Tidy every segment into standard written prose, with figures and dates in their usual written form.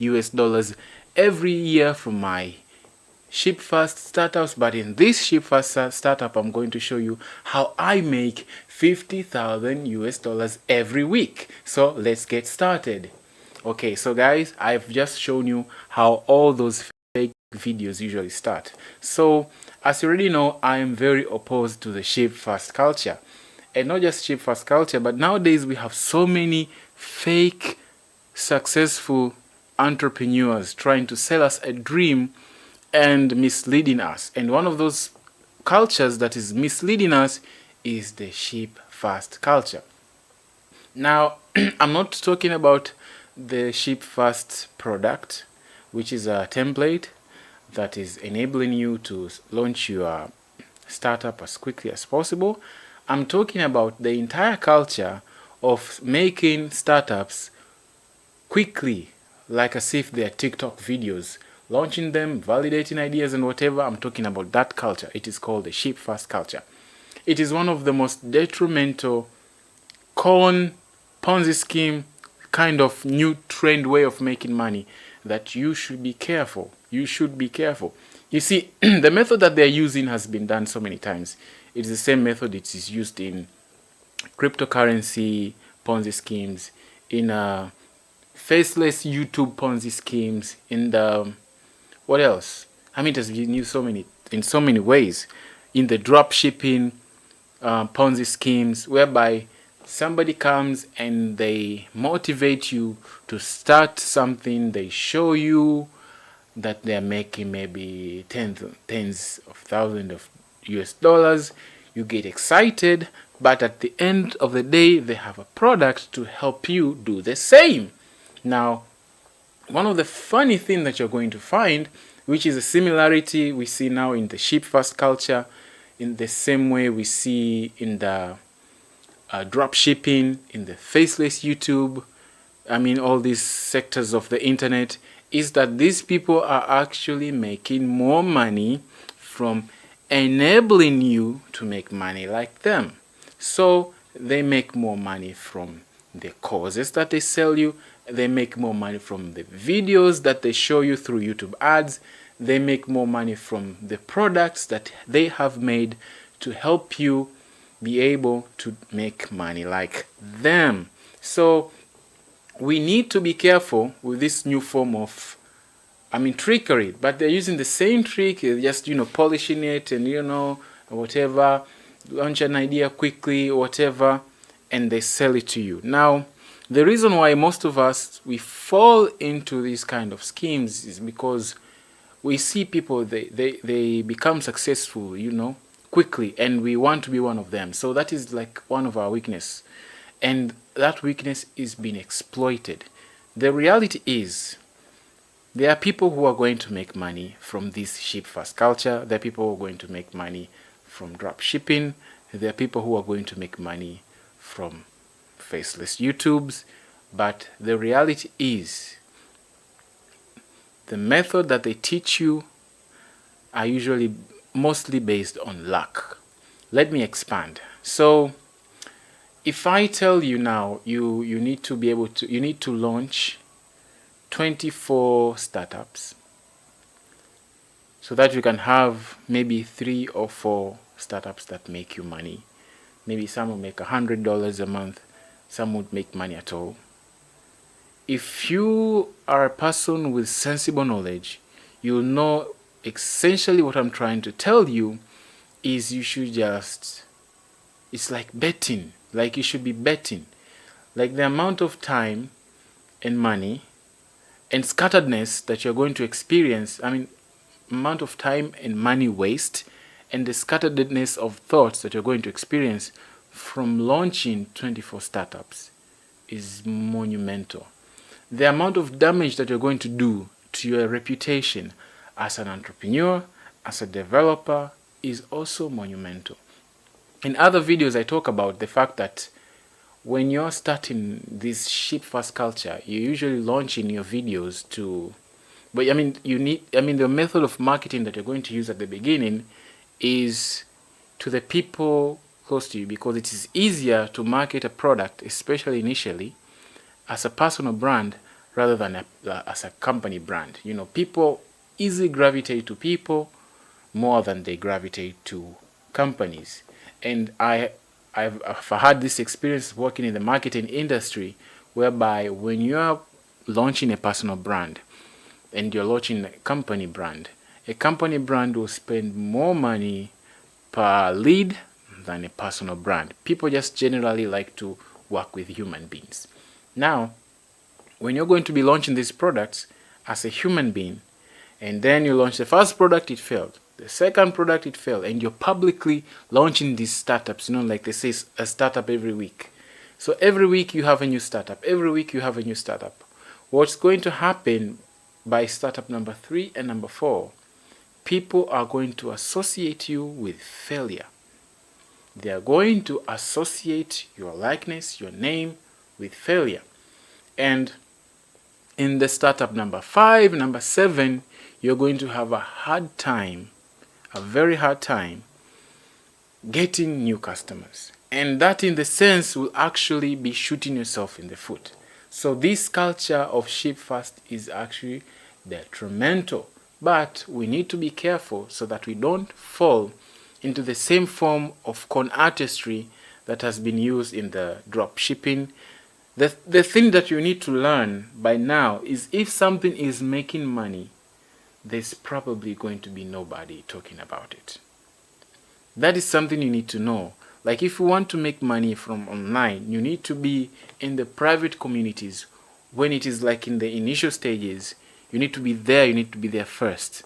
US every year from my SHIPFAST startups. But in this SHIPFAST startup, I'm going to show you how I make 50,000 US every week. So let's get started. Okay, so guys, I've just shown you how all those fake videos usually start. So as you already know, I am very opposed to the SHIPFAST culture. And not just SHIPFAST culture, but nowadays we have so many fake successful entrepreneurs trying to sell us a dream and misleading us. And one of those cultures that is misleading us is the SHIPFAST culture. Now, I'm not talking about the SHIPFAST product, which is a template that is enabling you to launch your startup as quickly as possible. I'm talking about the entire culture of making startups quickly, like as if they are TikTok videos, launching them, validating ideas and whatever. I'm talking about that culture. It is called the SHIPFAST culture. It is one of the most detrimental Ponzi scheme kind of new trend way of making money that you should be careful. You should be careful. You see, the method that they're using has been done so many times. It's the same method it is used in cryptocurrency Ponzi schemes, in faceless YouTube Ponzi schemes, in the what else? I mean, it has been used in so many ways. In the drop shipping Ponzi schemes, whereby somebody comes and they motivate you to start something. They show you that they're making maybe tens of thousands of US. You get excited, but at the end of the day, they have a product to help you do the same. Now, one of the funny things that you're going to find, which is a similarity we see now in the SHIPFAST culture, in the same way we see in the drop shipping, in the faceless YouTube, I mean all these sectors of the internet, is that these people are actually making more money from enabling you to make money like them. So they make more money from the courses that they sell you. They make more money from the videos that they show you through YouTube ads. They make more money from the products that they have made to help you be able to make money like them. So we need to be careful with this new form of, trickery. But they're using the same trick, just, polishing it and, whatever, launch an idea quickly, whatever, and they sell it to you. Now, the reason why most of us, we fall into these kind of schemes is because we see people, they become successful, quickly, and we want to be one of them. So that is like one of our weakness. And that weakness is being exploited. The reality is, there are people who are going to make money from this SHIPFAST culture. There are people who are going to make money from drop shipping. There are people who are going to make money from faceless YouTubes. But the reality is, the method that they teach you are usually mostly based on luck. Let me expand. So if I tell you now, you need to launch 24 startups so that you can have maybe 3 or 4 startups that make you money. Maybe some will make $100 a month, some would make money at all. If you are a person with sensible knowledge, you'll know essentially what I'm trying to tell you is you should just, it's like betting, like you should be betting. Like the amount of time and money and scatteredness that you're going to experience, amount of time and money waste and the scatteredness of thoughts that you're going to experience from launching 24 startups is monumental. The amount of damage that you're going to do to your reputation as an entrepreneur, as a developer, is also monumental. In other videos, I talk about the fact that when you're starting this SHIPFAST culture, you're usually launching your videos to, but the method of marketing that you're going to use at the beginning is to the people close to you, because it is easier to market a product, especially initially, as a personal brand rather than as a company brand. People easily gravitate to people more than they gravitate to companies. And I've had this experience working in the marketing industry, whereby when you are launching a personal brand and you're launching a company brand will spend more money per lead than a personal brand. People just generally like to work with human beings. Now, when you're going to be launching these products as a human being, and then you launch the first product, it failed. The second product, it failed. And you're publicly launching these startups, like they say, a startup every week. So every week you have a new startup. Every week you have a new startup. What's going to happen by startup number 3 and number 4? People are going to associate you with failure. They are going to associate your likeness, your name, with failure. And in the startup number 5, number 7, you're going to have a very hard time getting new customers. And that, in the sense, will actually be shooting yourself in the foot. So this culture of SHIPFAST is actually detrimental. But we need to be careful so that we don't fall into the same form of con artistry that has been used in the drop shipping. The thing that you need to learn by now is, if something is making money, there's probably going to be nobody talking about it. That is something you need to know. Like, if you want to make money from online, you need to be in the private communities. When it is like in the initial stages, you need to be there first.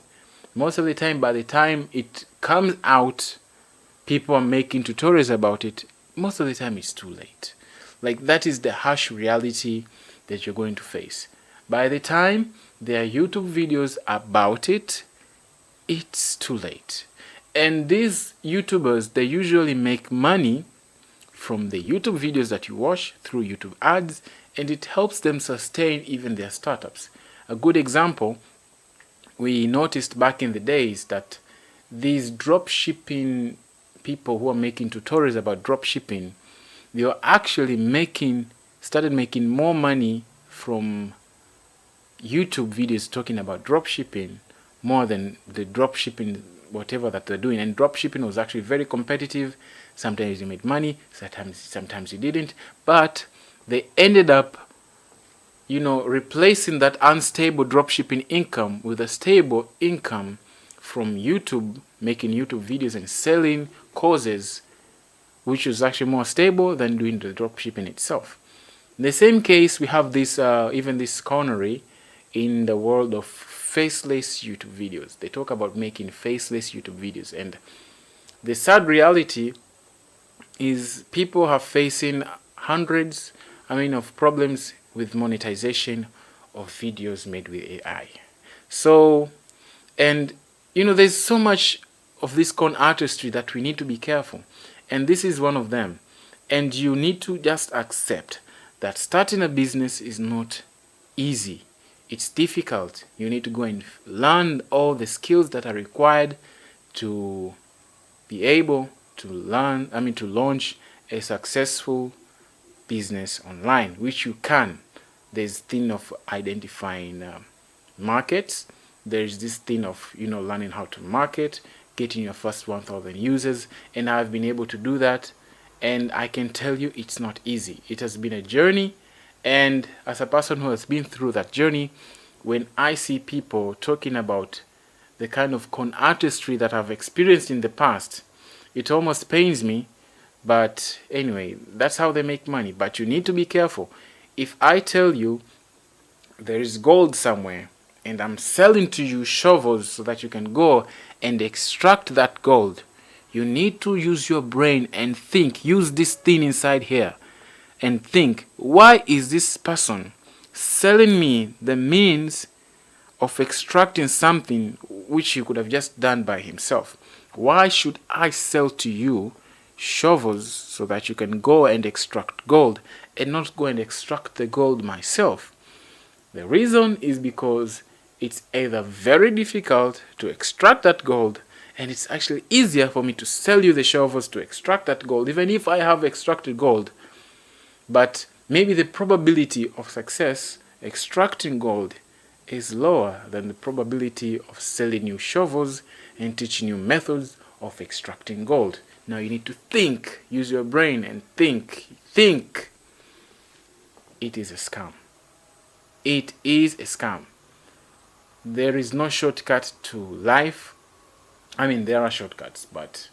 Most of the time, by the time it comes out, people are making tutorials about it. Most of the time it's too late. Like, that is the harsh reality that you're going to face. By the time there are YouTube videos about it, it's too late. And these YouTubers, they usually make money from the YouTube videos that you watch through YouTube ads, and it helps them sustain even their startups. A good example, we noticed back in the days that these drop shipping people who are making tutorials about drop shipping, they are actually started making more money from YouTube videos talking about drop shipping more than the drop shipping whatever that they're doing. And drop shipping was actually very competitive. Sometimes you made money, sometimes you didn't, but they ended up replacing that unstable dropshipping income with a stable income from YouTube, making YouTube videos and selling courses, which is actually more stable than doing the dropshipping itself. In the same case, we have this even this cornery in the world of faceless YouTube videos. They talk about making faceless YouTube videos, and the sad reality is people are facing hundreds of problems with monetization of videos made with AI. So, and there's so much of this con artistry that we need to be careful, and this is one of them. And you need to just accept that starting a business is not easy. It's difficult. You need to go and learn all the skills that are required to be able to launch a successful business online, which you can. There's thing of identifying markets. There's this thing of learning how to market, getting your first 1,000 users, and I've been able to do that. And I can tell you, it's not easy. It has been a journey, and as a person who has been through that journey, when I see people talking about the kind of con artistry that I've experienced in the past, it almost pains me. But anyway, that's how they make money. But you need to be careful. If I tell you there is gold somewhere and I'm selling to you shovels so that you can go and extract that gold, you need to use your brain and think. Use this thing inside here and think, why is this person selling me the means of extracting something which he could have just done by himself? Why should I sell to you shovels so that you can go and extract gold and not go and extract the gold myself? The reason is because it's either very difficult to extract that gold, and it's actually easier for me to sell you the shovels to extract that gold, even if I have extracted gold. But maybe the probability of success extracting gold is lower than the probability of selling you shovels and teaching you methods of extracting gold. Now you need to think, use your brain and think. It is a scam. It is a scam. There is no shortcut to life. I mean, there are shortcuts, but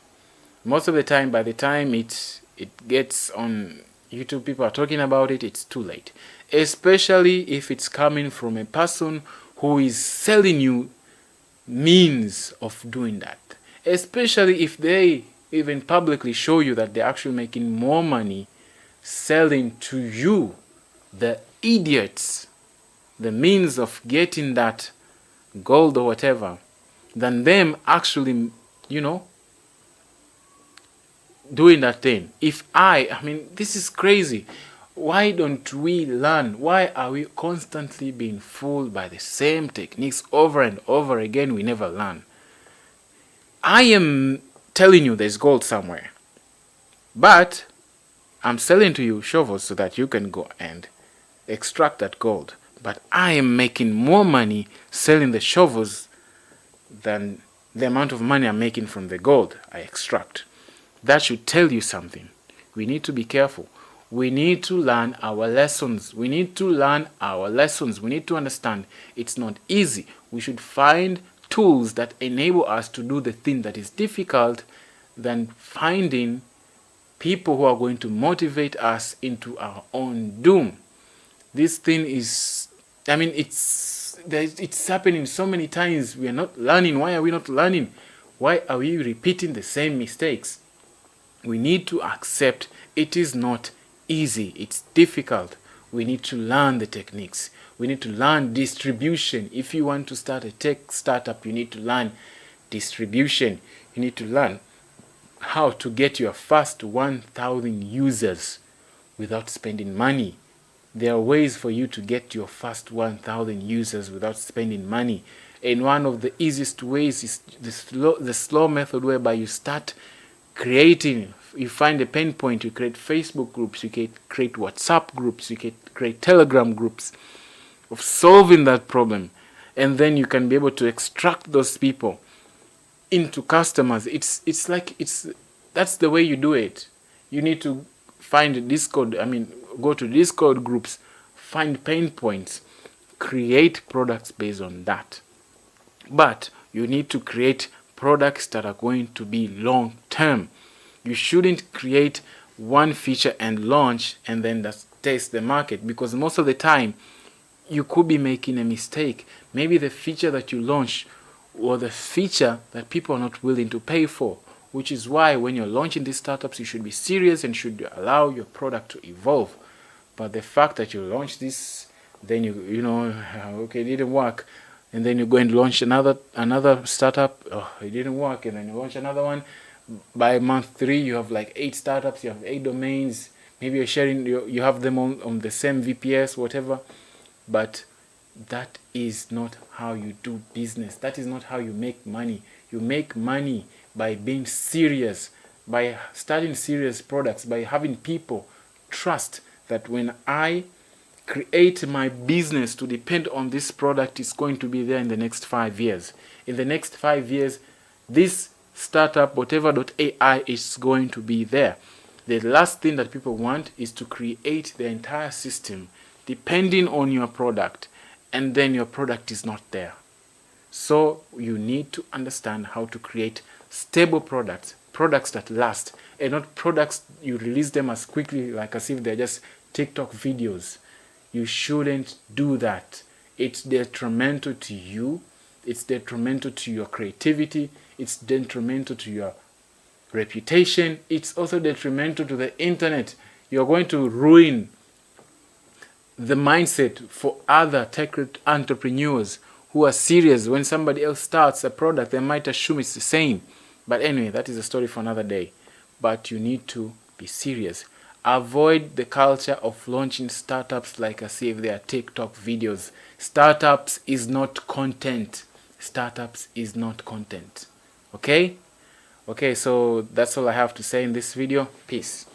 most of the time, by the time it gets on YouTube, people are talking about it, it's too late. Especially if it's coming from a person who is selling you means of doing that. Especially if they even publicly show you that they're actually making more money selling to you, the idiots, the means of getting that gold or whatever, than them actually, doing that thing. I mean, this is crazy. Why don't we learn? Why are we constantly being fooled by the same techniques over and over again? We never learn. I am telling you there's gold somewhere, but I'm selling to you shovels so that you can go and extract that gold. But I am making more money selling the shovels than the amount of money I'm making from the gold I extract. That should tell you something. We need to be careful. We need to learn our lessons. We need to understand it's not easy. We should find tools that enable us to do the thing that is difficult than finding people who are going to motivate us into our own doom. This thing is, it's happening so many times. We are not learning. Why are we not learning? Why are we repeating the same mistakes? We need to accept it is not easy. It's difficult. We need to learn the techniques. We need to learn distribution. If you want to start a tech startup, you need to learn distribution. You need to learn how to get your first 1,000 users without spending money. There are ways for you to get your first 1,000 users without spending money. And one of the easiest ways is the slow method, whereby you start creating. You find a pain point, you create Facebook groups, you create WhatsApp groups, you create Telegram groups of solving that problem. And then you can be able to extract those people into customers. That's the way you do it. You need to find Discord, go to Discord groups, find pain points, create products based on that. But you need to create products that are going to be long term. You shouldn't create one feature and launch and then test the market, because most of the time you could be making a mistake. Maybe the feature that you launch or the feature that people are not willing to pay for, which is why when you're launching these startups, you should be serious and should allow your product to evolve. But the fact that you launch this, then it didn't work, and then you go and launch another startup, it didn't work, and then you launch another one. By month 3, you have like 8 startups, you have 8 domains. Maybe you're sharing, you have them on the same VPS, whatever. But that is not how you do business. That is not how you make money. You make money by being serious, by starting serious products, by having people trust that when I create my business to depend on this product, it's going to be there in the next 5 years. In the next 5 years, this startup, whatever.ai, is going to be there. The last thing that people want is to create the entire system depending on your product, and then your product is not there. So you need to understand how to create stable products that last, and not products you release them as quickly, like as if they're just TikTok videos. You shouldn't do that. It's detrimental to you. It's detrimental to your creativity. It's detrimental to your reputation. It's also detrimental to the internet. You're going to ruin the mindset for other tech entrepreneurs who are serious. When somebody else starts a product, they might assume it's the same. But anyway, that is a story for another day. But you need to be serious. Avoid the culture of launching startups like as if they are TikTok videos. Startups is not content. Startups is not content. Okay, so that's all I have to say in this video. Peace.